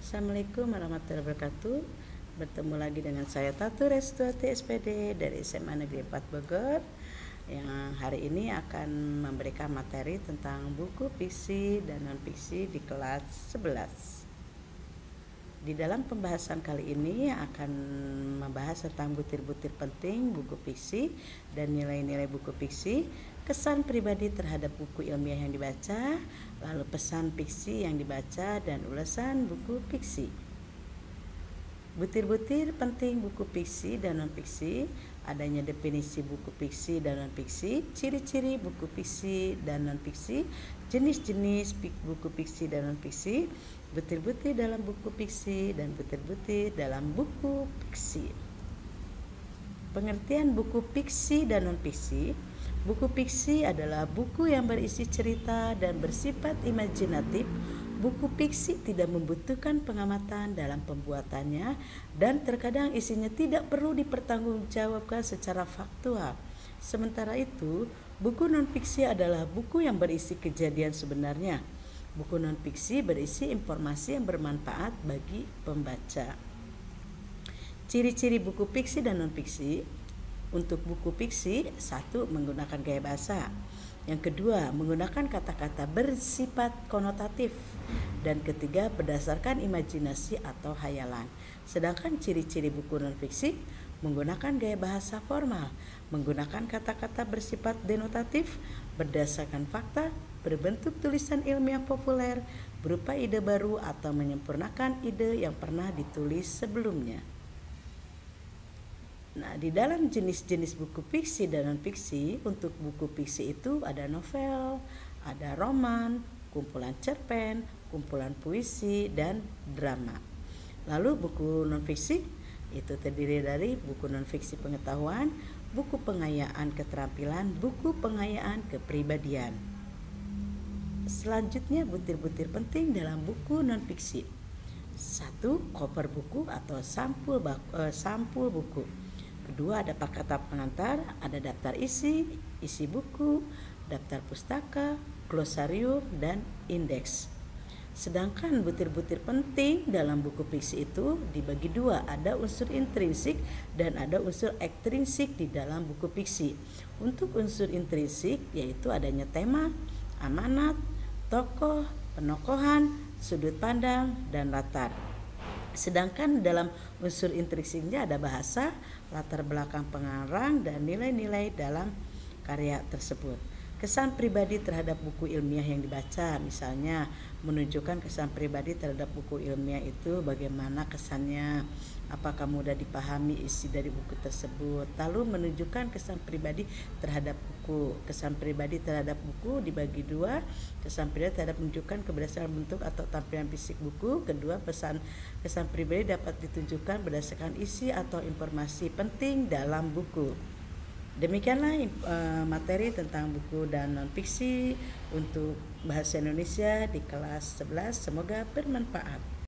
Assalamualaikum warahmatullahi wabarakatuh. Bertemu lagi dengan saya Tatu Restuati SPD dari SMA Negeri 4 Bogor, yang hari ini akan memberikan materi tentang buku fiksi dan non-fiksi di kelas 11. Di dalam pembahasan kali ini akan membahas tentang butir-butir penting buku fiksi dan nilai-nilai buku fiksi, kesan pribadi terhadap buku ilmiah yang dibaca, lalu pesan fiksi yang dibaca, dan ulasan buku fiksi. Butir-butir penting buku fiksi dan non-fiksi, adanya definisi buku fiksi dan non-fiksi, ciri-ciri buku fiksi dan non-fiksi, jenis-jenis buku fiksi dan non-fiksi, butir-butir dalam buku fiksi dan butir-butir dalam buku fiksi. Pengertian buku fiksi dan non-fiksi. Buku fiksi adalah buku yang berisi cerita dan bersifat imajinatif. Buku fiksi tidak membutuhkan pengamatan dalam pembuatannya dan terkadang isinya tidak perlu dipertanggungjawabkan secara faktual. Sementara itu, buku non-fiksi adalah buku yang berisi kejadian sebenarnya. Buku non-fiksi berisi informasi yang bermanfaat bagi pembaca. Ciri-ciri buku fiksi dan non-fiksi. Untuk buku fiksi, 1. Menggunakan gaya bahasa. Yang kedua, menggunakan kata-kata bersifat konotatif. Dan ketiga, berdasarkan imajinasi atau hayalan. Sedangkan ciri-ciri buku non-fiksi, menggunakan gaya bahasa formal, menggunakan kata-kata bersifat denotatif, berdasarkan fakta, berbentuk tulisan ilmiah populer, berupa ide baru atau menyempurnakan ide yang pernah ditulis sebelumnya. Nah, di dalam jenis-jenis buku fiksi dan non-fiksi, untuk buku fiksi itu ada novel, ada roman, kumpulan cerpen, kumpulan puisi, dan drama. Lalu buku non-fiksi itu terdiri dari buku non-fiksi pengetahuan, buku pengayaan keterampilan, buku pengayaan kepribadian. Selanjutnya, butir-butir penting dalam buku non-fiksi. 1. Cover buku atau sampul buku. Kedua, ada kata pengantar, ada daftar isi buku, daftar pustaka, glosarium, dan indeks. Sedangkan butir-butir penting dalam buku fiksi itu dibagi dua, ada unsur intrinsik dan ada unsur ekstrinsik di dalam buku fiksi. Untuk unsur intrinsik yaitu adanya tema, amanat, tokoh, penokohan, sudut pandang, dan latar. Sedangkan dalam unsur intrinsiknya ada bahasa, latar belakang pengarang, dan nilai-nilai dalam karya tersebut. Kesan pribadi terhadap buku ilmiah yang dibaca, misalnya menunjukkan kesan pribadi terhadap buku ilmiah itu bagaimana kesannya, apakah mudah dipahami isi dari buku tersebut. Lalu menunjukkan kesan pribadi terhadap buku. Kesan pribadi terhadap buku dibagi dua, kesan pribadi terhadap menunjukkan berdasarkan bentuk atau tampilan fisik buku. Kedua, kesan pribadi dapat ditunjukkan berdasarkan isi atau informasi penting dalam buku. Demikianlah materi tentang buku dan non-fiksi untuk bahasa Indonesia di kelas 11. Semoga bermanfaat.